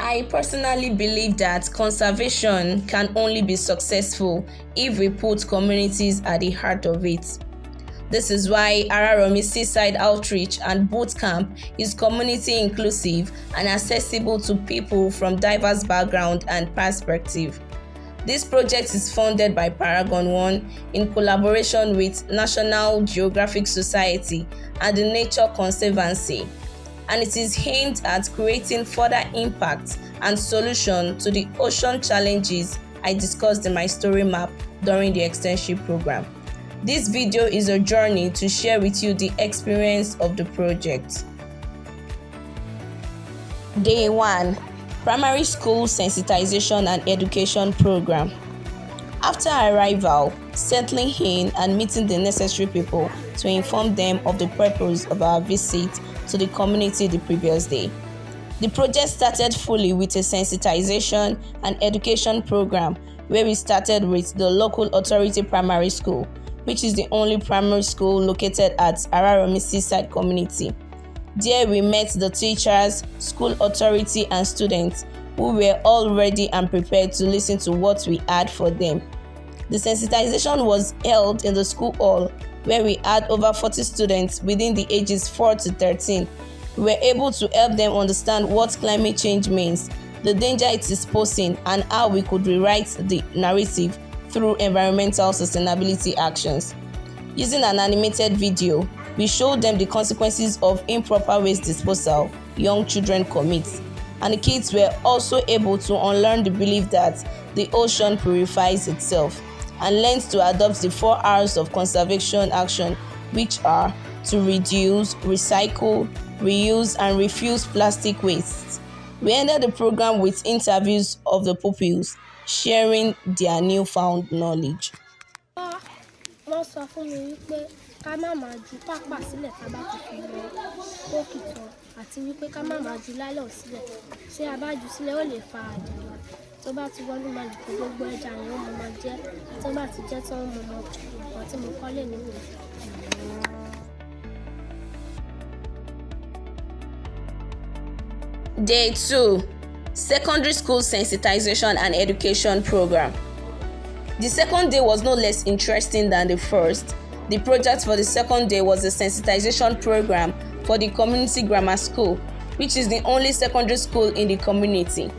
I personally believe that conservation can only be successful if we put communities at the heart of it. This is why Araromi Seaside Outreach and Bootcamp is community inclusive and accessible to people from diverse background and perspective. This project is funded by Paragon One in collaboration with National Geographic Society and the Nature Conservancy, and it is aimed at creating further impact and solution to the ocean challenges I discussed in my story map during the externship program. This video is a journey to share with you the experience of the project. Day 1. Primary School Sensitization and Education Program. After arrival, settling in and meeting the necessary people to inform them of the purpose of our visit to the community the previous day. The project started fully with a sensitization and education program where we started with the local authority primary school, which is the only primary school located at Araromi Seaside community. There we met the teachers, school authority and students who were all ready and prepared to listen to what we had for them. The sensitization was held in the school hall where we had over 40 students within the ages 4 to 13. We were able to help them understand what climate change means, the danger it is posing, and how we could rewrite the narrative through environmental sustainability actions. Using an animated video, we showed them the consequences of improper waste disposal young children commit, and the kids were also able to unlearn the belief that the ocean purifies itself and learns to adopt the 4 R's of conservation action, which are to reduce, recycle, reuse, and refuse plastic waste. We ended the program with interviews of the pupils sharing their newfound knowledge. Wọ́n sọ fún mi wípé ká má máa ju pápá sílẹ̀ tá bá ti fi lọ kókìtàn àti wípé ká má máa ju lálọ́ sílẹ̀. Ṣé a bá jù sílẹ̀ ó lè fa àjàgbá. Tó bá ti wọnú máa lè kó gbogbo ẹja yẹn ó máa jẹ. Tó bá ti jẹ́ tán mo mọ nǹkan tí mo kọ́ lè nínú. Day 2. Secondary School Sensitization and Education Program. The second day was no less interesting than the first. The project for the second day was a sensitization program for the community grammar school, which is the only secondary school in the community.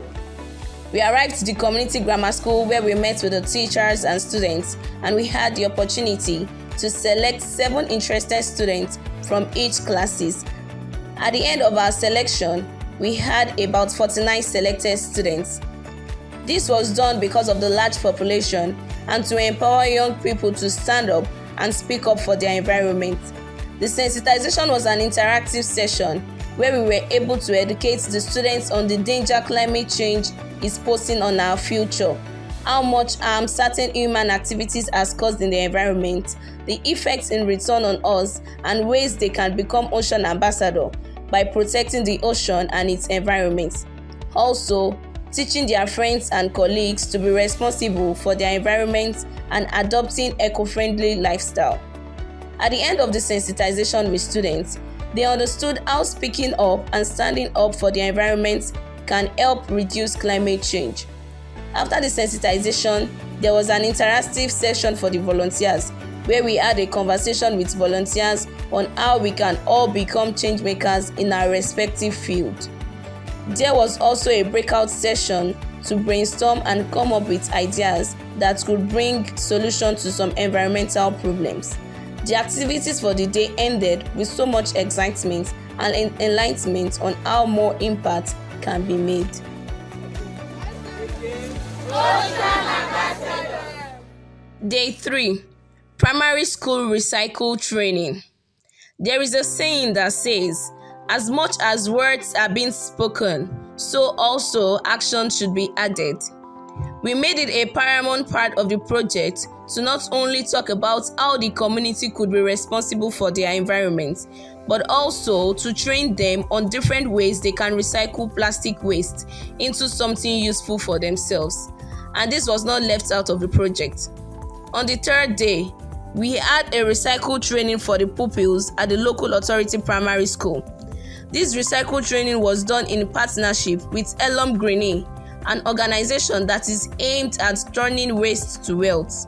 We arrived at the community grammar school where we met with the teachers and students, and we had the opportunity to select 7 interested students from each classes. At the end of our selection, we had about 49 selected students. This was done because of the large population and to empower young people to stand up and speak up for their environment. The sensitization was an interactive session where we were able to educate the students on the danger climate change is posing on our future, how much harm certain human activities has caused in the environment, the effects in return on us, and ways they can become ocean ambassador by protecting the ocean and its environment. Also, teaching their friends and colleagues to be responsible for their environment and adopting eco-friendly lifestyle. At the end of the sensitization with students, they understood how speaking up and standing up for the environment can help reduce climate change. After the sensitization, there was an interactive session for the volunteers where we had a conversation with volunteers on how we can all become change makers in our respective field. There was also a breakout session to brainstorm and come up with ideas that could bring solutions to some environmental problems. The activities for the day ended with so much excitement and enlightenment on how more impact can be made. Day 3. Primary School Recycle Training. There is a saying that says, as much as words are being spoken, so also action should be added. We made it a paramount part of the project to not only talk about how the community could be responsible for their environment, but also to train them on different ways they can recycle plastic waste into something useful for themselves. And this was not left out of the project. On the third day, we had a recycle training for the pupils at the local authority primary school. This recycle training was done in partnership with Elom Greening, an organization that is aimed at turning waste to wealth.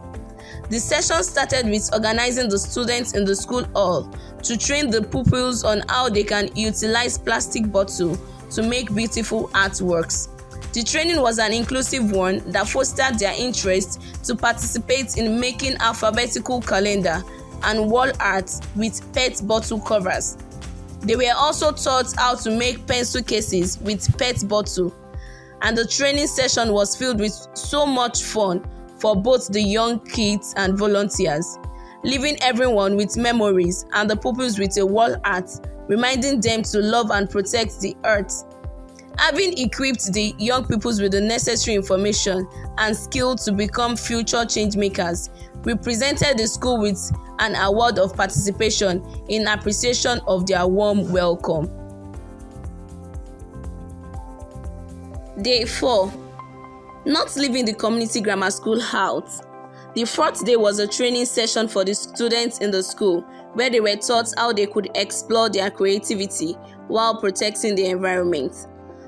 The session started with organizing the students in the school hall to train the pupils on how they can utilize plastic bottles to make beautiful artworks. The training was an inclusive one that fostered their interest to participate in making alphabetical calendar and wall art with PET bottle covers. They were also taught how to make pencil cases with PET bottle, and the training session was filled with so much fun for both the young kids and volunteers, leaving everyone with memories and the pupils with a wall art, reminding them to love and protect the earth. Having equipped the young pupils with the necessary information and skill to become future change makers, we presented the school with an award of participation in appreciation of their warm welcome. Day 4. Not leaving the community grammar school out. The fourth day was a training session for the students in the school, where they were taught how they could explore their creativity while protecting the environment.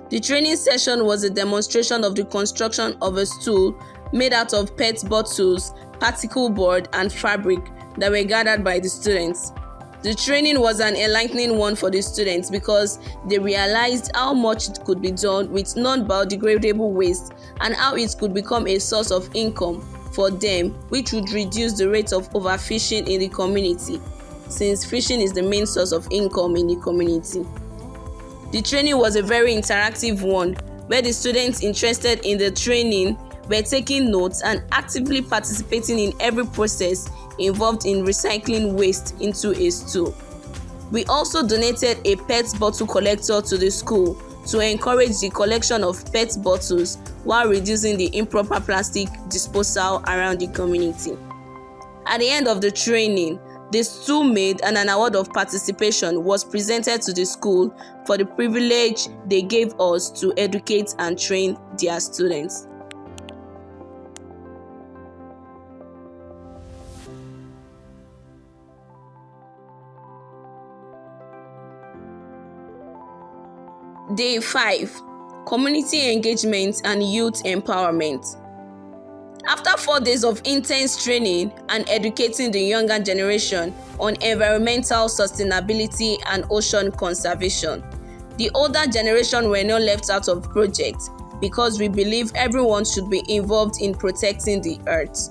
The training session was a demonstration of the construction of a stool made out of PET bottles, particle board, and fabric that were gathered by the students. The training was an enlightening one for the students because they realized how much it could be done with non-biodegradable waste and how it could become a source of income for them, which would reduce the rate of overfishing in the community, since fishing is the main source of income in the community. The training was a very interactive one, where the students interested in the training were taking notes and actively participating in every process involved in recycling waste into a stool. We also donated a PET bottle collector to the school to encourage the collection of PET bottles while reducing the improper plastic disposal around the community. At the end of the training, the stool made and an award of participation was presented to the school for the privilege they gave us to educate and train their students. Day 5. Community engagement and youth empowerment. After 4 days of intense training and educating the younger generation on environmental sustainability and ocean conservation, the older generation were not left out of the project because we believe everyone should be involved in protecting the earth.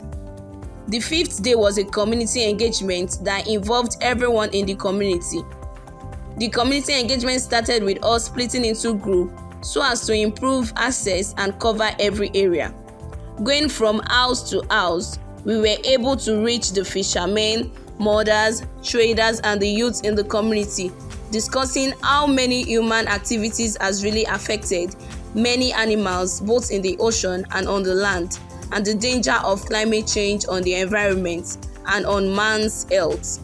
The 5th day was a community engagement that involved everyone in the community. The community engagement started with us splitting into groups so as to improve access and cover every area. Going from house to house, we were able to reach the fishermen, mothers, traders, and the youth in the community, discussing how many human activities has really affected many animals both in the ocean and on the land, and the danger of climate change on the environment and on man's health.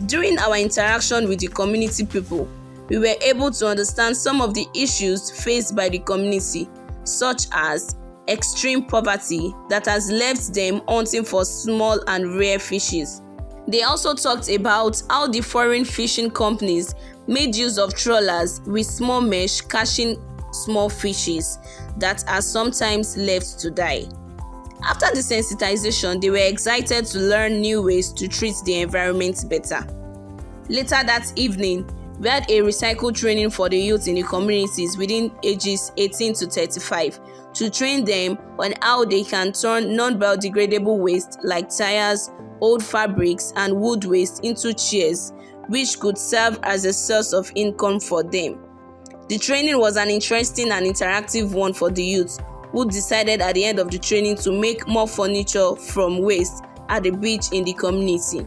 During our interaction with the community people, we were able to understand some of the issues faced by the community, such as extreme poverty that has left them hunting for small and rare fishes. They also talked about how the foreign fishing companies made use of trawlers with small mesh catching small fishes that are sometimes left to die. After the sensitization, they were excited to learn new ways to treat the environment better. Later that evening, we had a recycle training for the youth in the communities within ages 18 to 35 to train them on how they can turn non-biodegradable waste like tires, old fabrics, and wood waste into chairs, which could serve as a source of income for them. The training was an interesting and interactive one for the youth, who decided at the end of the training to make more furniture from waste at the beach in the community.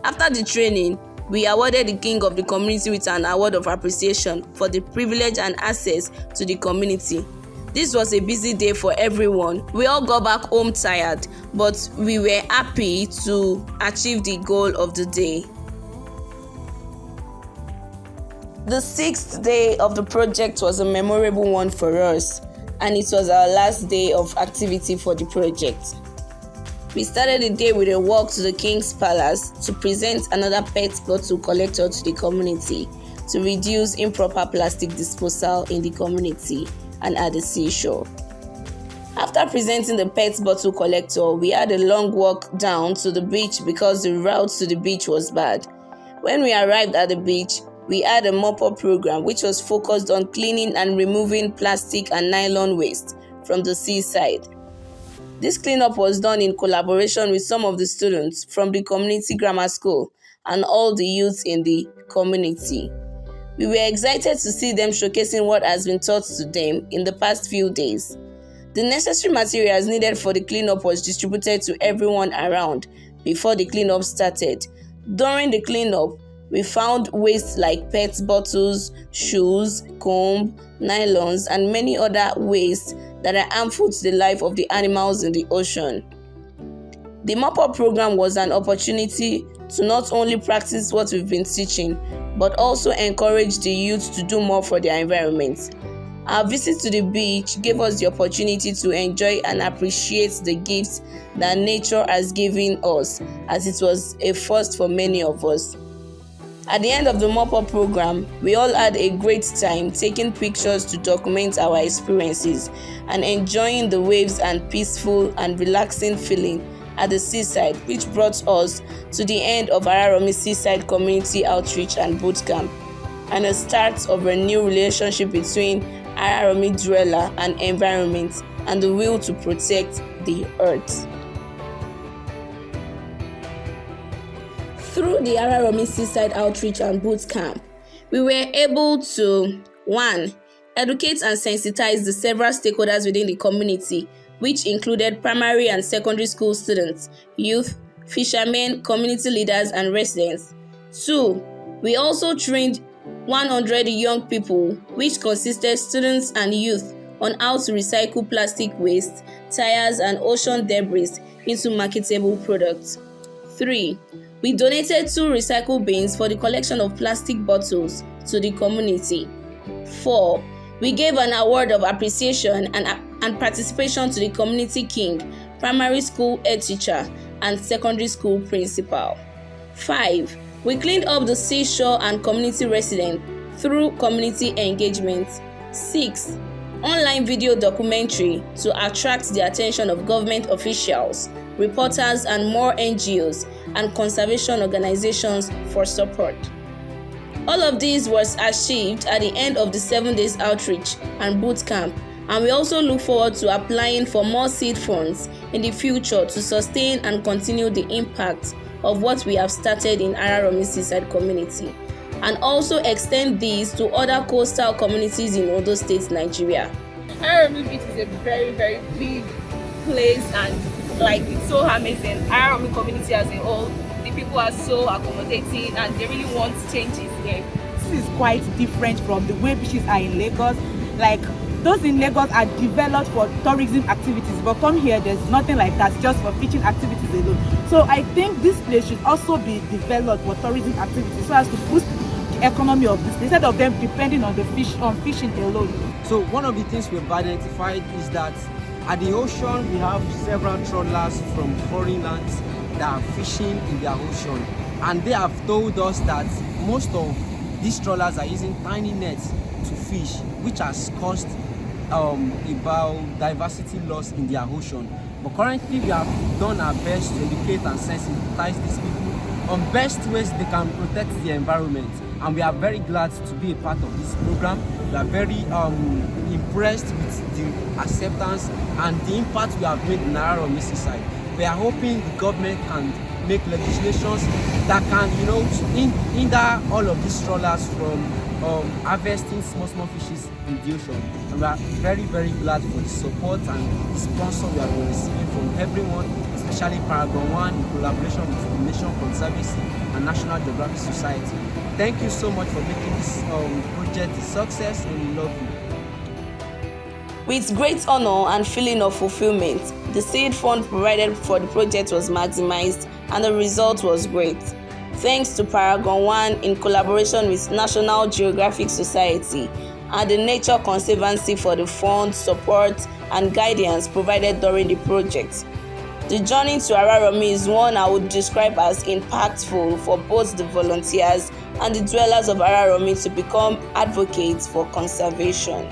After the training, we awarded the king of the community with an award of appreciation for the privilege and access to the community. This was a busy day for everyone. We all got back home tired, but we were happy to achieve the goal of the day. The 6th day of the project was a memorable one for us, and it was our last day of activity for the project. We started the day with a walk to the King's Palace to present another PET bottle collector to the community, to reduce improper plastic disposal in the community and at the seashore. After presenting the PET bottle collector, we had a long walk down to the beach because the route to the beach was bad. When we arrived at the beach, we had a mop-up program which was focused on cleaning and removing plastic and nylon waste from the seaside. This cleanup was done in collaboration with some of the students from the community grammar school and all the youths in the community. We were excited to see them showcasing what has been taught to them in the past few days. The necessary materials needed for the cleanup was distributed to everyone around before the cleanup started. During the cleanup, we found waste like PET bottles, shoes, comb, nylons, and many other wastes that are harmful to the life of the animals in the ocean. The mop-up program was an opportunity to not only practice what we've been teaching, but also encourage the youth to do more for their environment. Our visit to the beach gave us the opportunity to enjoy and appreciate the gifts that nature has given us, as it was a first for many of us. At the end of the mop-up program, we all had a great time taking pictures to document our experiences and enjoying the waves and peaceful and relaxing feeling at the seaside, which brought us to the end of Araromi Seaside Community Outreach and Bootcamp, and a start of a new relationship between Araromi dweller and environment and the will to protect the earth. Through the Araromi Seaside Outreach and Bootcamp, we were able to 1. Educate and sensitize the several stakeholders within the community, which included primary and secondary school students, youth, fishermen, community leaders, and residents. 2. We also trained 100 young people, which consisted students and youth, on how to recycle plastic waste, tires, and ocean debris into marketable products. 3. We donated 2 recycle bins for the collection of plastic bottles to the community. 4. We gave an award of appreciation and participation to the community king, primary school head teacher, and secondary school principal. 5. We cleaned up the seashore and community residents through community engagement. 6. Online video documentary to attract the attention of government officials, reporters, and more NGOs and conservation organizations for support. All of this was achieved at the end of the 7 days outreach and bootcamp, and we also look forward to applying for more seed funds in the future to sustain and continue the impact of what we have started in Araromi Seaside community, and also extend these to other coastal communities in Ondo State, Nigeria. Araromi Beach is a very, very big place, and it's so amazing. Araromi community as a whole, the people are so accommodating and they really want changes here. This is quite different from the way beaches are in Lagos. Those in Lagos are developed for tourism activities, but come here, there's nothing like that, just for fishing activities alone. So I think this place should also be developed for tourism activities so as to boost the economy of this place, instead of them depending on fishing alone. So one of the things we've identified is that at the ocean we have several trawlers from foreign lands that are fishing in their ocean, and they have told us that most of these trawlers are using tiny nets to fish, which has caused about diversity loss in their ocean. But currently we have done our best to educate and sensitize these people on best ways they can protect the environment, and we are very glad to be a part of this program. We are very impressed with the acceptance and the impact we have made in Araromi Seaside. We are hoping the government can make legislations that can, hinder all of these trawlers from harvesting small fishes in the ocean. And we are very, very glad for the support and the sponsor we have been receiving from everyone, especially Paragon One in collaboration with the Nation Conservancy and National Geographic Society. Thank you so much for making this project a success, and we love you. With great honor and feeling of fulfillment, the seed fund provided for the project was maximized and the result was great. Thanks to Paragon One in collaboration with National Geographic Society and the Nature Conservancy for the fund, support, and guidance provided during the project. The journey to Araromi is one I would describe as impactful for both the volunteers and the dwellers of Araromi to become advocates for conservation.